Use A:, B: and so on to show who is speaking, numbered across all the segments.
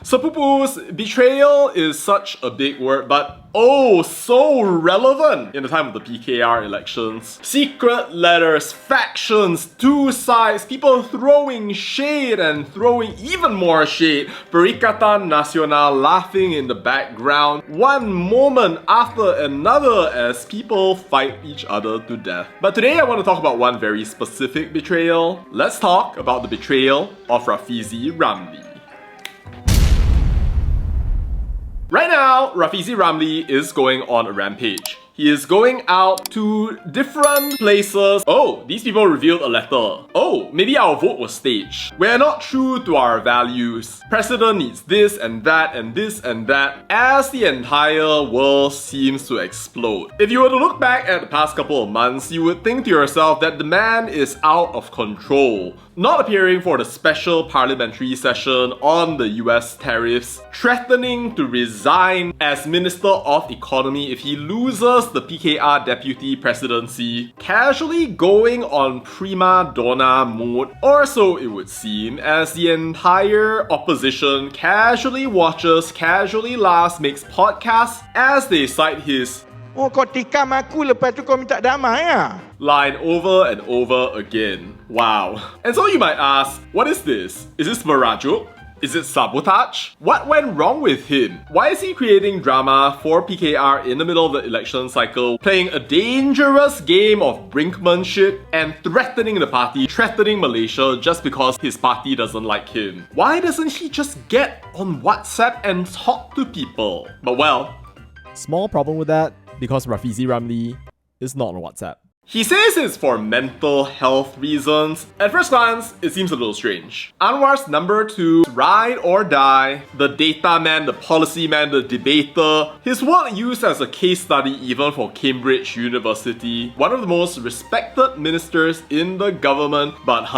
A: Sepupus, betrayal is such a big word, but oh, so relevant in the time of the PKR elections. Secret letters, factions, two sides, people throwing shade and throwing even more shade. Perikatan Nasional laughing in the background, one moment after another as people fight each other to death. But today I want to talk about one very specific betrayal. Let's talk about the betrayal of Rafizi Ramli. Right now, Rafizi Ramli is going on a rampage. He is going out to different places. Oh, these people revealed a letter. Oh, maybe our vote was staged. We're not true to our values. President needs this and that and this and that, as the entire world seems to explode. If you were to look back at the past couple of months, you would think to yourself that the man is out of control. Not appearing for the special parliamentary session on the US tariffs, threatening to resign as Minister of Economy if he loses the PKR deputy presidency, casually going on prima donna mode, or so it would seem, as the entire opposition casually watches, casually laughs, makes podcasts as they cite his
B: "Oh, kau tikam aku, lepas tu kau minta damai ah?"
A: line over and over again. Wow. And so you might ask, what is this? Is this merajuk? Is it sabotage? What went wrong with him? Why is he creating drama for PKR in the middle of the election cycle, playing a dangerous game of brinkmanship and threatening the party, threatening Malaysia just because his party doesn't like him? Why doesn't he just get on WhatsApp and talk to people? But well,
C: small problem with that, because Rafizi Ramli is not on WhatsApp.
A: He says it's for mental health reasons. At first glance, it seems a little strange. Anwar's number 2, ride or die, the data man, the policy man, the debater, his work used as a case study even for Cambridge University, one of the most respected ministers in the government, but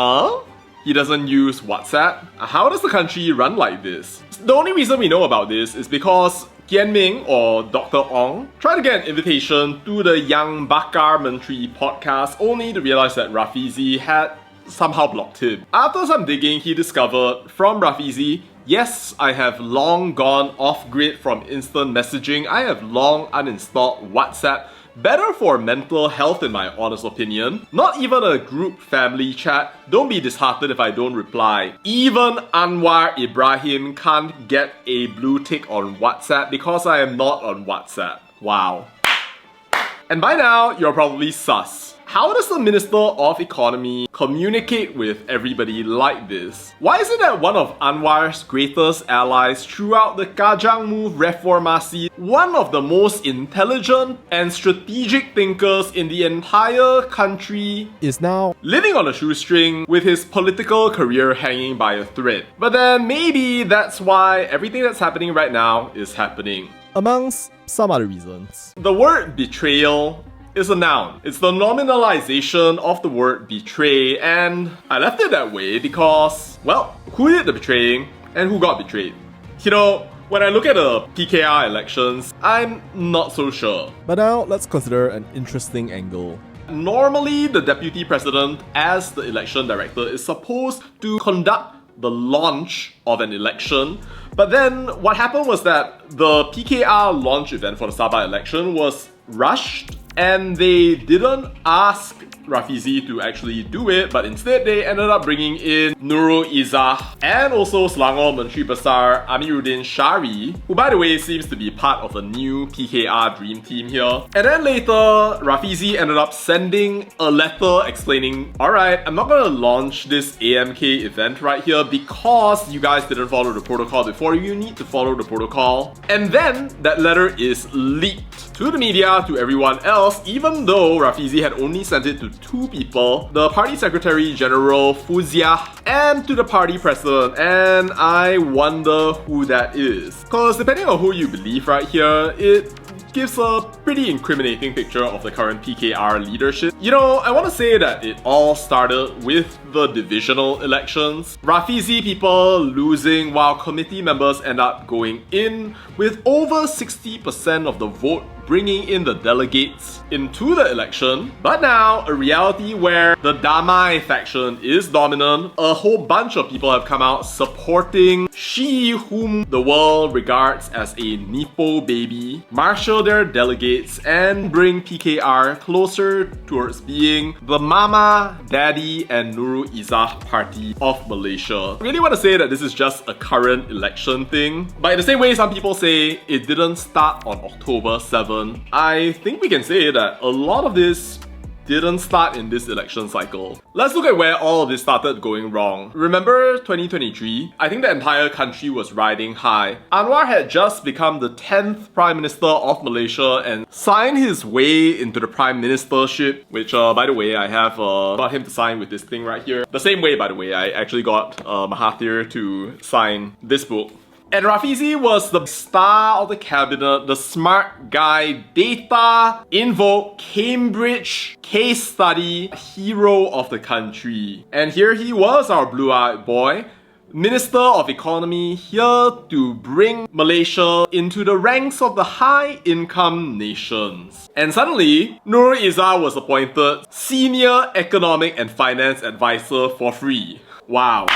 A: he doesn't use WhatsApp? How does the country run like this? The only reason we know about this is because Kian Ming, or Dr. Ong, tried to get an invitation to the Yang Bakar Menteri podcast, only to realize that Rafizi had somehow blocked him. After some digging, he discovered from Rafizi, yes, I have long gone off-grid from instant messaging. I have long uninstalled WhatsApp. Better for mental health in my honest opinion. Not even a group family chat. Don't be disheartened if I don't reply. Even Anwar Ibrahim can't get a blue tick on WhatsApp because I am not on WhatsApp. Wow. And by now, you're probably sus. How does the Minister of Economy communicate with everybody like this? Why is it that one of Anwar's greatest allies throughout the Kajang Move Reformasi, one of the most intelligent and strategic thinkers in the entire country,
C: is now
A: living on a shoestring with his political career hanging by a thread? But then maybe that's why everything that's happening right now is happening.
C: amongst some other reasons.
A: The word betrayal is a noun. It's the nominalization of the word betray, and I left it that way because, well, who did the betraying and who got betrayed? You know, when I look at the PKR elections, I'm not so sure.
C: But now let's consider an interesting angle.
A: Normally, the deputy president, as the election director, is supposed to conduct the launch of an election. But then what happened was that the PKR launch event for the Sabah election was rushed, and they didn't ask Rafizi to actually do it, but instead they ended up bringing in Nurul Izzah and also Selangor Menteri Besar Amiruddin Shari, who by the way seems to be part of a new PKR dream team here. And then later, Rafizi ended up sending a letter explaining, alright, I'm not gonna launch this AMK event right here because you guys didn't follow the protocol before. You need to follow the protocol. And then that letter is leaked to the media, to everyone else, even though Rafizi had only sent it to 2 people, the party secretary general Fuzia and to the party president, and I wonder who that is. Cause depending on who you believe right here, it gives a pretty incriminating picture of the current PKR leadership. You know, I want to say that it all started with the divisional elections. Rafizi people losing while committee members end up going in, with over 60% of the vote bringing in the delegates into the election, but now a reality where the Damai faction is dominant. A whole bunch of people have come out supporting she whom the world regards as a Nipo baby, marshal their delegates and bring PKR closer towards being the Mama, Daddy and Nurul Izzah party of Malaysia. I really want to say that this is just a current election thing, but in the same way some people say it didn't start on October 7, I think we can say that a lot of this didn't start in this election cycle. Let's look at where all of this started going wrong. Remember 2023? I think the entire country was riding high. Anwar had just become the 10th Prime Minister of Malaysia and signed his way into the Prime Ministership, which by the way, I have got him to sign with this thing right here. The same way, by the way, I actually got Mahathir to sign this book. And Rafizi was the star of the cabinet, the smart guy, data, in vogue, Cambridge, case study, hero of the country. And here he was, our blue-eyed boy, Minister of Economy, here to bring Malaysia into the ranks of the high-income nations. And suddenly, Nurul Izzah was appointed Senior Economic and Finance Advisor for free. Wow.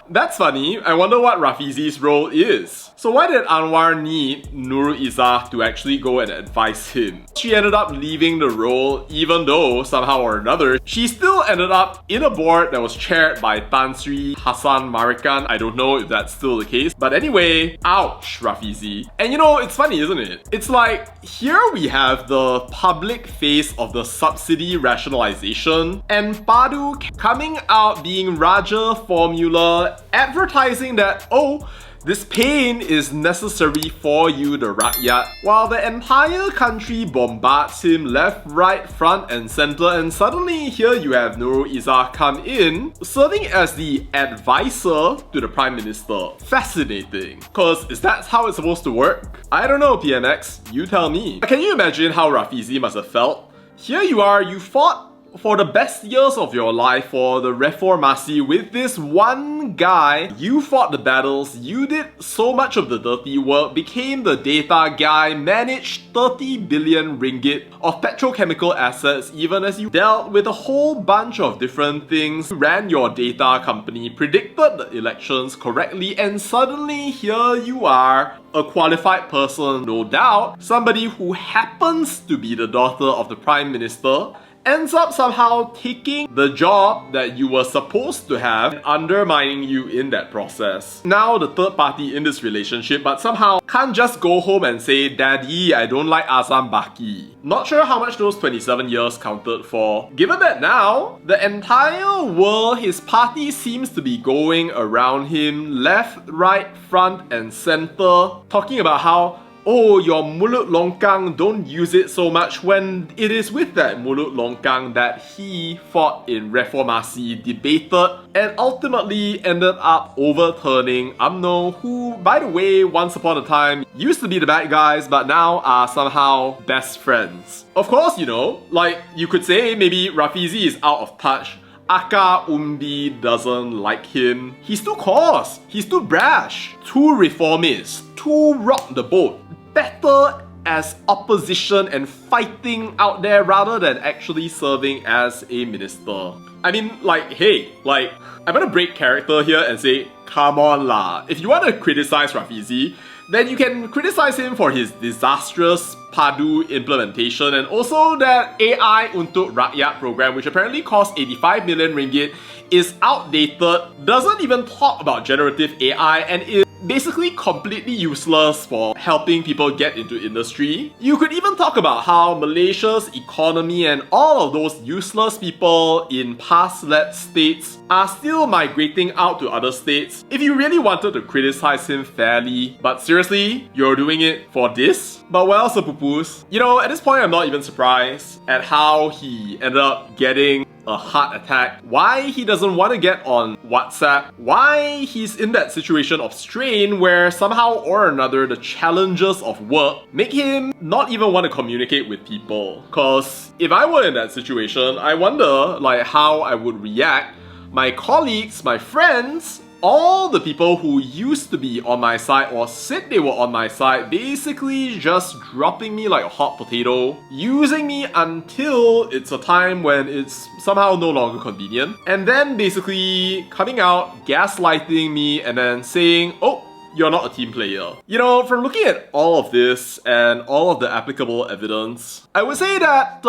A: That's funny. I wonder what Rafizi's role is. So why did Anwar need Nurul Izzah to actually go and advise him? She ended up leaving the role even though, somehow or another, she still ended up in a board that was chaired by Tan Sri Hassan Marikan. I don't know if that's still the case. But anyway, ouch, Rafizi. And you know, it's funny, isn't it? It's like, here we have the public face of the subsidy rationalization and Padu coming out being Raja formula, advertising that, oh, this pain is necessary for you, the rakyat, while the entire country bombards him left, right, front and center, and suddenly here you have Nurul Izzah come in, serving as the advisor to the Prime Minister. Fascinating. Cause is that how it's supposed to work? I don't know, PMX, you tell me. Can you imagine how Rafizi must have felt? Here you are, you fought for the best years of your life for the Reformasi with this one guy. You fought the battles, you did so much of the dirty work, became the data guy, managed 30 billion ringgit of petrochemical assets even as you dealt with a whole bunch of different things, ran your data company, predicted the elections correctly, and suddenly here you are, a qualified person, no doubt, somebody who happens to be the daughter of the Prime Minister, ends up somehow taking the job that you were supposed to have and undermining you in that process. Now the third party in this relationship, but somehow can't just go home and say, Daddy, I don't like Azam Baki. Not sure how much those 27 years counted for. Given that now, the entire world, his party seems to be going around him, left, right, front and center, talking about how, oh, your mulut longkang, don't use it so much, when it is with that mulut longkang that he fought in Reformasi, debated, and ultimately ended up overturning UMNO, who, by the way, once upon a time used to be the bad guys, but now are somehow best friends. Of course, you know, like you could say maybe Rafizi is out of touch. Aka Umbi doesn't like him. He's too coarse, he's too brash, too reformist, too rock the boat. Better as opposition and fighting out there rather than actually serving as a minister. I mean, like, hey, like, I'm gonna break character here and say, come on lah. If you want to criticize Rafizi, then you can criticize him for his disastrous Padu implementation and also that AI Untuk Rakyat program, which apparently cost 85 million ringgit, is outdated, doesn't even talk about generative AI, and is basically completely useless for helping people get into industry. You could even talk about how Malaysia's economy and all of those useless people in past-led states are still migrating out to other states. If you really wanted to criticize him fairly, but seriously, you're doing it for this? But well, sepupus, you know, at this point I'm not even surprised at how he ended up getting a heart attack, why he doesn't want to get on WhatsApp, why he's in that situation of strain where somehow or another the challenges of work make him not even want to communicate with people. Cause if I were in that situation, I wonder like how I would react. My colleagues, my friends, all the people who used to be on my side or said they were on my side basically just dropping me like a hot potato, using me until it's a time when it's somehow no longer convenient, and then basically coming out, gaslighting me, and then saying, oh, you're not a team player. You know, from looking at all of this and all of the applicable evidence, I would say that,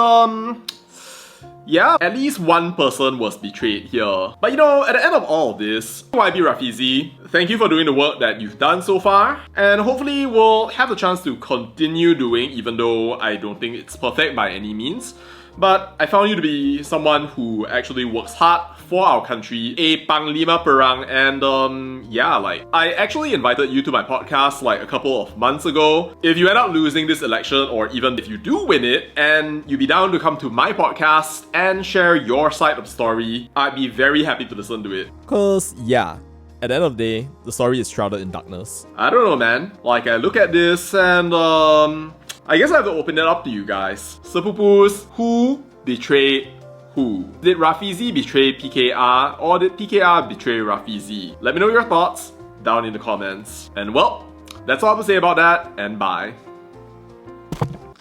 A: yeah, at least one person was betrayed here. But you know, at the end of all of this, YB Rafizi, thank you for doing the work that you've done so far, and hopefully we'll have the chance to continue doing, even though I don't think it's perfect by any means. But I found you to be someone who actually works hard for our country, a panglima perang, and yeah, like, I actually invited you to my podcast like a couple of months ago. If you end up losing this election, or even if you do win it, and you'd be down to come to my podcast and share your side of the story, I'd be very happy to listen to it.
C: Cause yeah, at the end of the day, the story is shrouded in darkness.
A: I don't know, man. Like, I look at this and I guess I have to open it up to you guys. Sepupus, who betrayed who? Did Rafizi betray PKR, or did PKR betray Rafizi? Let me know your thoughts down in the comments. And well, that's all I have to say about that, and bye.